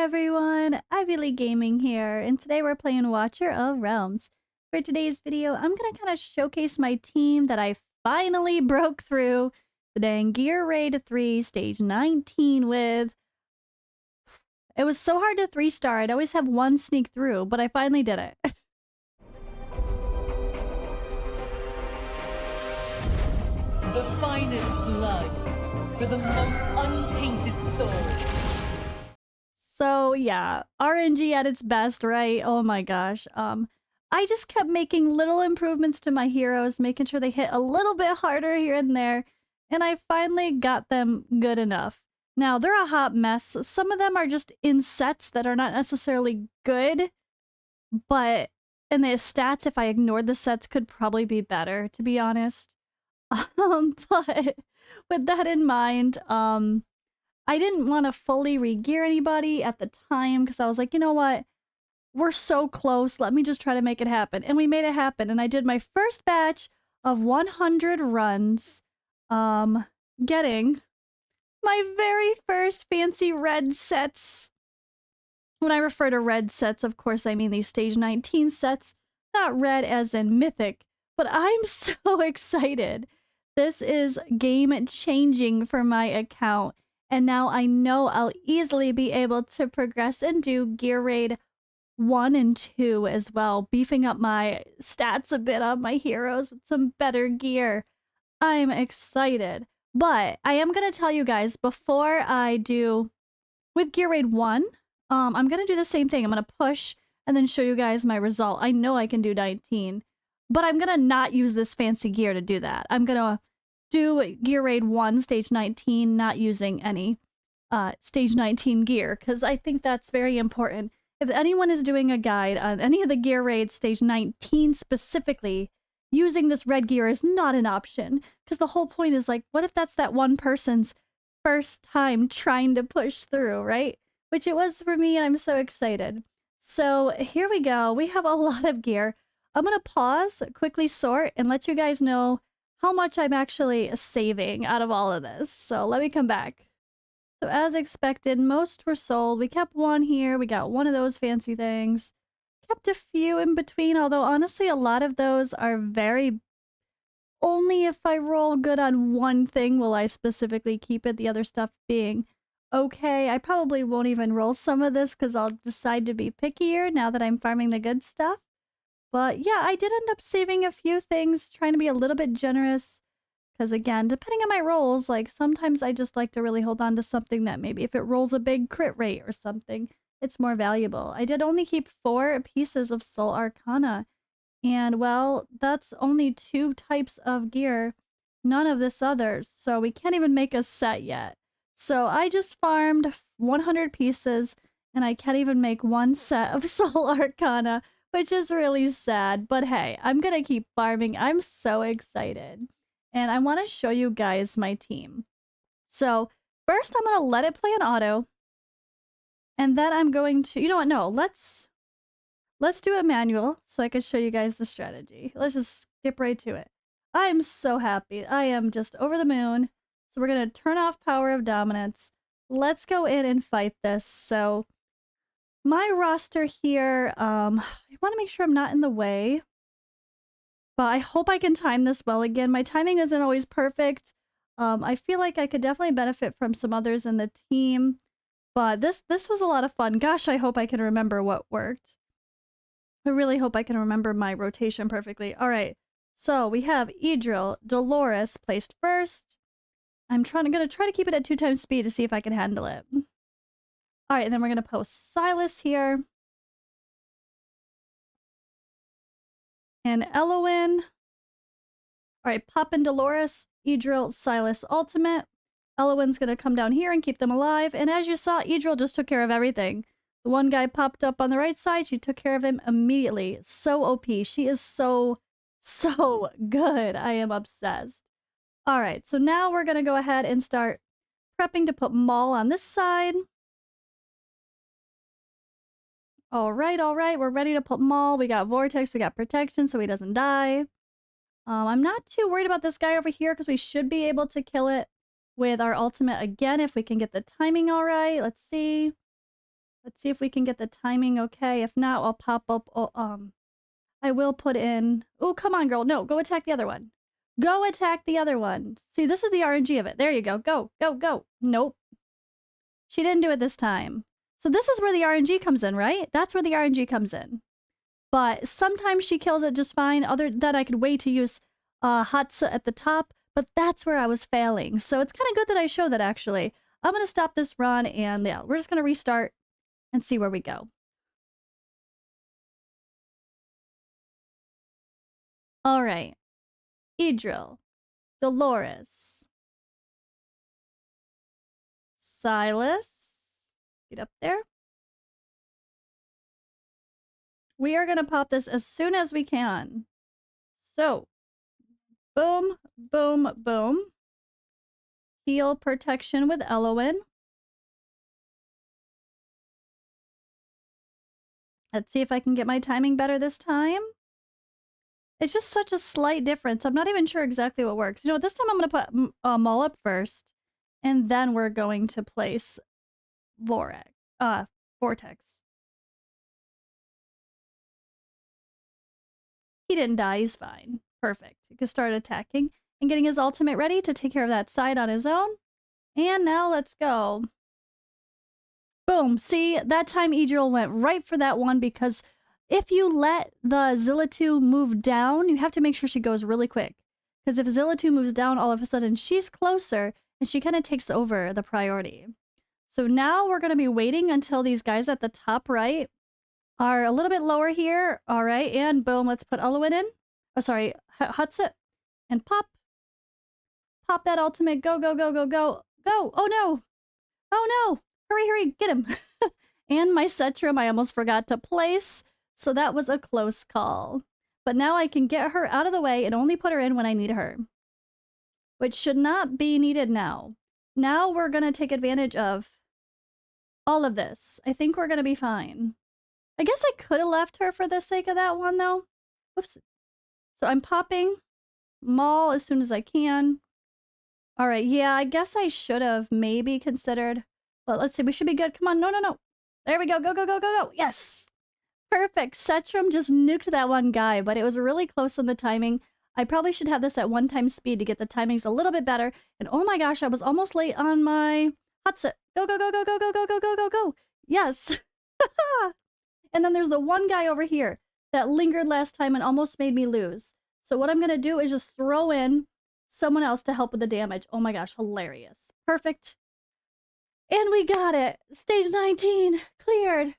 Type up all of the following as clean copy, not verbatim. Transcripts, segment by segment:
everyone, Ivy League Gaming here, and today we're playing Watcher of Realms. For today's video, I'm gonna kind of showcase my team that I finally broke through the dang GR3 stage 19 with. It was so hard to 3-star, I'd always have one sneak through, but I finally did it. The finest blood for the most untainted soul. So yeah, RNG at its best, right? Oh my gosh. I just kept making little improvements to my heroes, making sure they hit a little bit harder here and there, and I finally got them good enough. Now, they're a hot mess. Some of them are just in sets that are not necessarily good, but and the stats, if I ignored the sets, could probably be better, to be honest. But with that in mind, I didn't want to fully re-gear anybody at the time because I was like, you know what? We're so close. Let me just try to make it happen. And we made it happen. And I did my first batch of 100 runs, getting my very first fancy red sets. When I refer to red sets, of course, I mean these stage 19 sets, not red as in mythic, but I'm so excited. This is game changing for my account. And now I know I'll easily be able to progress and do Gear Raid 1 and 2 as well, beefing up my stats a bit on my heroes with some better gear. I'm excited. But I am going to tell you guys, before I do with Gear Raid 1, I'm going to do the same thing. I'm going to push and then show you guys my result. I know I can do 19, but I'm going to not use this fancy gear to do that. I'm going to do Gear Raid 1, Stage 19, not using any Stage 19 gear, because I think that's very important. If anyone is doing a guide on any of the Gear Raids, Stage 19 specifically, using this red gear is not an option, because the whole point is like, what if that's that one person's first time trying to push through, right? Which it was for me, and I'm so excited. So here we go. We have a lot of gear. I'm going to pause, quickly sort, and let you guys know how much I'm actually saving out of all of this. So let me come back. So as expected, most were sold. We kept one here. We got one of those fancy things. Kept a few in between, although honestly a lot of those are very... Only if I roll good on one thing will I specifically keep it, the other stuff being okay. I probably won't even roll some of this because I'll decide to be pickier now that I'm farming the good stuff. But yeah, I did end up saving a few things, trying to be a little bit generous. Because again, depending on my rolls, like sometimes I just like to really hold on to something that maybe if it rolls a big crit rate or something, it's more valuable. I did only keep 4 pieces of Soul Arcana. And well, that's only 2 types of gear, none of this others. So we can't even make a set yet. So I just farmed 100 pieces and I can't even make one set of Soul Arcana, which is really sad. But hey, I'm gonna keep farming. I'm so excited. And I want to show you guys my team. So first I'm going to let it play on auto. And then I'm going to, you know what, no, let's do a manual so I can show you guys the strategy. Let's just skip right to it. I'm so happy. I am just over the moon. So we're going to turn off Power of Dominance. Let's go in and fight this. So my roster here, I want to make sure I'm not in the way. But I hope I can time this well again. My timing isn't always perfect. I feel like I could definitely benefit from some others in the team. But this was a lot of fun. Gosh, I hope I can remember what worked. I really hope I can remember my rotation perfectly. All right, so we have Idril, Dolores placed first. I'm gonna try to keep it at 2 times speed to see if I can handle it. All right, and then we're gonna post Silas here. And Elowen. Alright, Pop and Dolores, Idril, Silas, Ultimate. Elowen's gonna come down here and keep them alive. And as you saw, Idril just took care of everything. The one guy popped up on the right side. She took care of him immediately. So OP. She is so good. I am obsessed. Alright, so now we're gonna go ahead and start prepping to put Maul on this side. Alright, we're ready to put Maul. We got Vortex, we got Protection so he doesn't die. I'm not too worried about this guy over here because we should be able to kill it with our ultimate again if we can get the timing alright. Let's see. Let's see if we can get the timing okay. If not, I'll pop up. Oh, I will put in. Oh, come on, girl. No, go attack the other one. Go attack the other one. See, this is the RNG of it. There you go. Go, go, go. Nope. She didn't do it this time. So this is where the RNG comes in, right? That's where the RNG comes in. But sometimes she kills it just fine. Other than that, I could wait to use Hatsa at the top, but that's where I was failing. So it's kind of good that I show that, actually. I'm going to stop this run, and yeah, we're just going to restart and see where we go. All right. Idril, Dolores, Silas, get up there. We are going to pop this as soon as we can. So, boom, boom, boom. Heal protection with Elowen. Let's see if I can get my timing better this time. It's just such a slight difference. I'm not even sure exactly what works. You know what? This time I'm going to put Maul up first. And then we're going to place Vortex. He didn't die. He's fine. Perfect. He can start attacking and getting his ultimate ready to take care of that side on his own. And now let's go. Boom. See, that time Idril went right for that one, because if you let the Zilla2 move down, you have to make sure she goes really quick. Because if Zilla2 moves down, all of a sudden she's closer and she kind of takes over the priority. So now we're going to be waiting until these guys at the top right are a little bit lower here. All right. And boom, let's put Elowen in. Oh, sorry. Hutsit. And pop. Pop that ultimate. Go, go, go, go, go. Go. Oh, no. Oh, no. Hurry, hurry. Get him. And my Setrum I almost forgot to place. So that was a close call. But now I can get her out of the way and only put her in when I need her, which should not be needed now. Now we're going to take advantage of all of this. I think we're going to be fine. I guess I could have left her for the sake of that one, though. Oops. So I'm popping Maul as soon as I can. All right, yeah, I guess I should have maybe considered. But let's see, we should be good. Come on, no, no, no. There we go, go, go, go, go, go. Yes. Perfect. Setrum just nuked that one guy, but it was really close on the timing. I probably should have this at 1x speed to get the timings a little bit better. And oh my gosh, I was almost late on my Hotset. Go, go, go, go, go, go, go, go, go, go, go. Yes. And then there's the one guy over here that lingered last time and almost made me lose. So what I'm going to do is just throw in someone else to help with the damage. Oh my gosh, hilarious. Perfect. And we got it. Stage 19 cleared.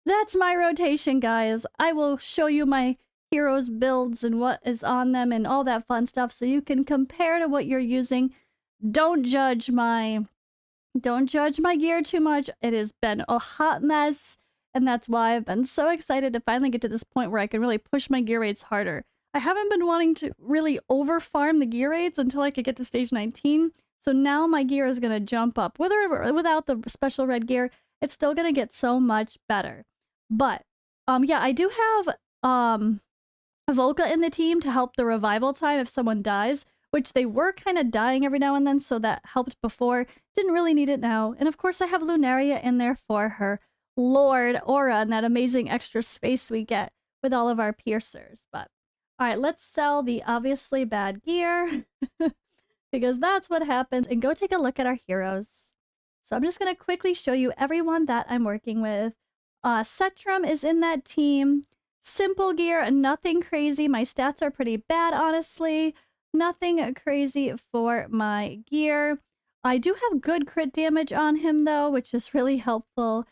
That's my rotation, guys. I will show you my heroes builds and what is on them and all that fun stuff so you can compare to what you're using. Don't judge my gear too much. It has been a hot mess, and that's why I've been so excited to finally get to this point where I can really push my gear rates harder. I haven't been wanting to really over farm the gear rates until I could get to stage 19. So now my gear is going to jump up. Whether or without the special red gear, it's still going to get so much better. But yeah, I do have Volca in the team to help the revival time if someone dies, which they were kind of dying every now and then, so that helped before. Didn't really need it now. And of course I have Lunaria in there for her Lord Aura and that amazing extra space we get with all of our piercers. But all right, let's sell the obviously bad gear because that's what happens, and go take a look at our heroes. So I'm just going to quickly show you everyone that I'm working with. Setrum is in that team. Simple gear, nothing crazy. My stats are pretty bad, honestly. Nothing crazy for my gear. I do have good crit damage on him, though, which is really helpful.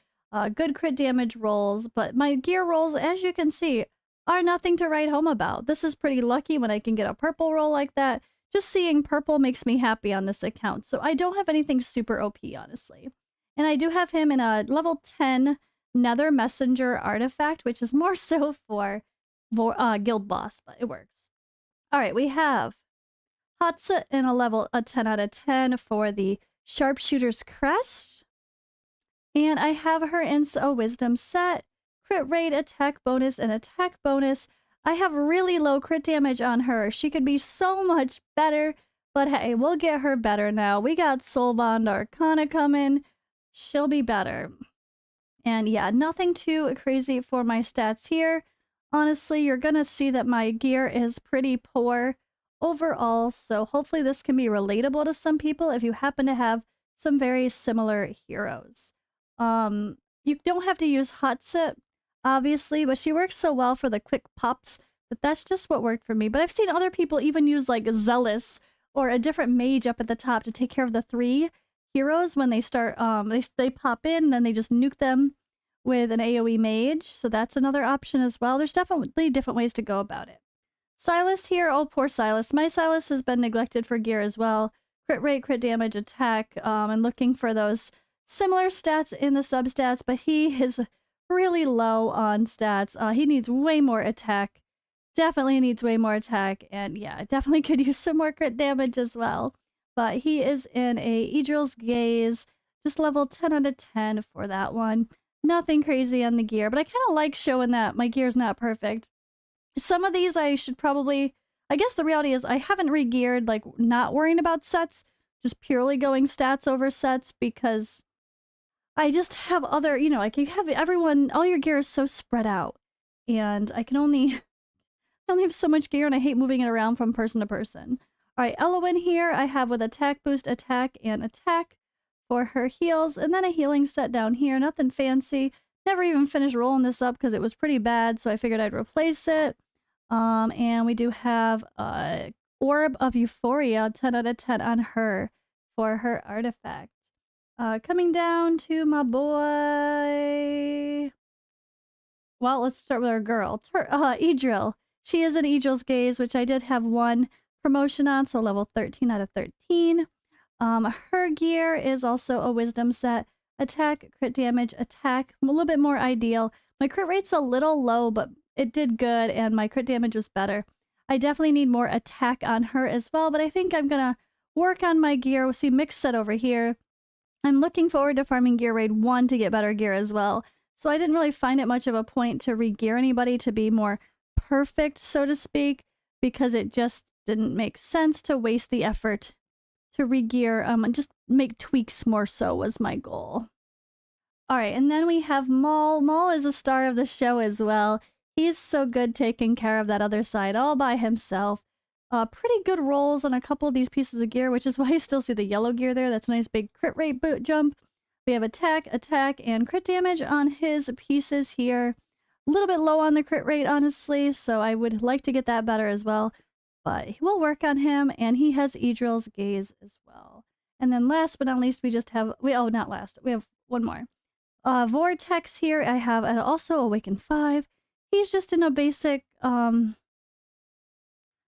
Good crit damage rolls, but my gear rolls, as you can see, are nothing to write home about. This is pretty lucky when I can get a purple roll like that. Just seeing purple makes me happy on this account, so I don't have anything super OP, honestly. And I do have him in a level 10 Nether Messenger artifact, which is more so for guild boss, but it works. All right, we have Hatsa in a 10 out of 10 for the Sharpshooter's Crest. And I have her in a Wisdom set, crit rate, attack bonus, and attack bonus. I have really low crit damage on her. She could be so much better, but hey, we'll get her better now. We got Soul Bond Arcana coming. She'll be better. And yeah, nothing too crazy for my stats here. Honestly, you're gonna see that my gear is pretty poor overall, so hopefully this can be relatable to some people if you happen to have some very similar heroes. You don't have to use Hotsit, obviously, but she works so well for the quick pops that that's just what worked for me. But I've seen other people even use like Zealous or a different mage up at the top to take care of the 3 heroes when they start they pop in and then they just nuke them with an AoE mage, so that's another option as well. There's definitely different ways to go about it. Silas here, oh poor Silas. My Silas has been neglected for gear as well. Crit rate, crit damage, attack, and looking for those similar stats in the substats, but he is really low on stats. He needs way more attack. Definitely needs way more attack, and yeah, definitely could use some more crit damage as well. But he is in a Idril's Gaze, just level 10 out of 10 for that one. Nothing crazy on the gear, but I kind of like showing that my gear's not perfect. Some of these I should probably... I guess the reality is I haven't re-geared, like, not worrying about sets, just purely going stats over sets, because I just have other, you know, like, you have everyone... All your gear is so spread out, and I can only... I only have so much gear, and I hate moving it around from person to person. Alright, Elowen here I have with attack boost, attack, and attack for her heals, and then a healing set down here. Nothing fancy. Never even finished rolling this up because it was pretty bad, so I figured I'd replace it. And we do have Orb of Euphoria, 10 out of 10 on her for her artifact. Coming down to my boy... Well, let's start with our girl, Idril. She is an Idril's Gaze, which I did have one promotion on, so level 13 out of 13. Her gear is also a wisdom set. Attack, crit damage, attack, a little bit more ideal. My crit rate's a little low, but it did good, and my crit damage was better. I definitely need more attack on her as well, but I think I'm gonna work on my gear. We'll see mixed set over here. I'm looking forward to farming gear raid 1 to get better gear as well. So I didn't really find it much of a point to re-gear anybody to be more perfect, so to speak, because it just didn't make sense to waste the effort to re-gear, and just make tweaks more so was my goal. Alright, and then we have Maul. Maul is a star of the show as well. He's so good taking care of that other side all by himself. Pretty good rolls on a couple of these pieces of gear, which is why you still see the yellow gear there. That's a nice big crit rate boot jump. We have attack, attack, and crit damage on his pieces here. A little bit low on the crit rate, honestly, so I would like to get that better as well. But we'll work on him, and he has Idril's Gaze as well. And then last but not least, we just have... not last. We have one more. Vortex here, I have also Awaken 5. He's just in a basic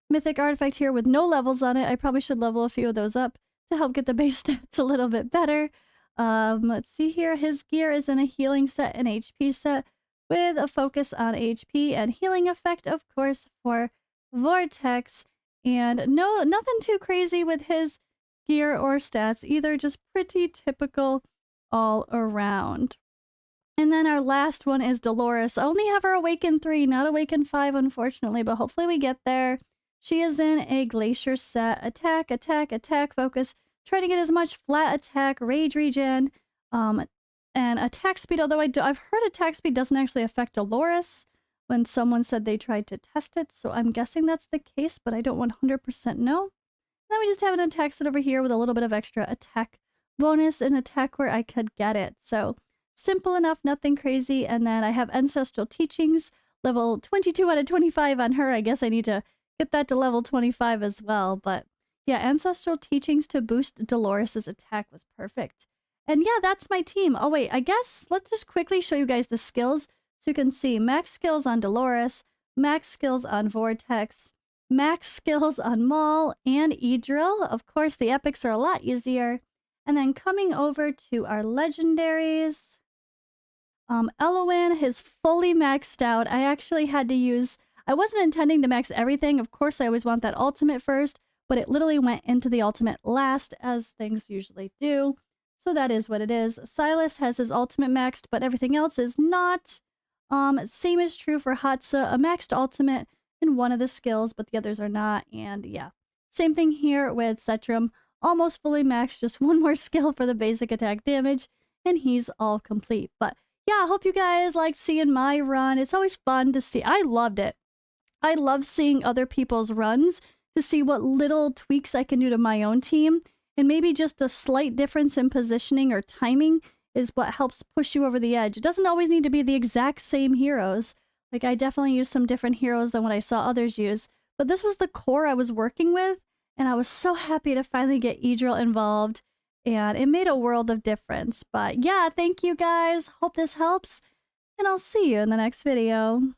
mythic artifact here with no levels on it. I probably should level a few of those up to help get the base stats a little bit better. Let's see here. His gear is in a healing set and HP set with a focus on HP and healing effect, of course, for Vortex. And nothing too crazy with his gear or stats either, just pretty typical all around. And then our last one is Dolores. I only have her Awaken 3, not Awaken 5, unfortunately, but hopefully we get there. She is in a Glacier set. Attack, attack, attack, focus. Try to get as much flat attack, rage regen, and attack speed, although I've heard attack speed doesn't actually affect Dolores when someone said they tried to test it, so I'm guessing that's the case, but I don't 100% know. Then we just have an attack set over here with a little bit of extra attack bonus and attack where I could get it. So simple enough, nothing crazy. And then I have Ancestral Teachings, level 22 out of 25 on her. I guess I need to get that to level 25 as well. But yeah, Ancestral Teachings to boost Dolores' attack was perfect. And yeah, that's my team. Oh wait, I guess let's just quickly show you guys the skills so you can see max skills on Dolores, max skills on Vortex, max skills on Maul and Idril. Of course, the epics are a lot easier. And then coming over to our legendaries, Elowen is fully maxed out. I actually had to use... I wasn't intending to max everything. Of course, I always want that ultimate first, but it literally went into the ultimate last, as things usually do. So that is what it is. Silas has his ultimate maxed, but everything else is not. Same is true for Hatsa, a maxed ultimate in one of the skills, but the others are not. And yeah, same thing here with Setrum. Almost fully maxed, just one more skill for the basic attack damage, and he's all complete. But yeah, I hope you guys liked seeing my run. It's always fun to see. I loved it. I love seeing other people's runs to see what little tweaks I can do to my own team. And maybe just a slight difference in positioning or timing is what helps push you over the edge. It doesn't always need to be the exact same heroes. Like, I definitely used some different heroes than what I saw others use. But this was the core I was working with, and I was so happy to finally get Idril involved. And it made a world of difference. But yeah, thank you guys. Hope this helps. And I'll see you in the next video.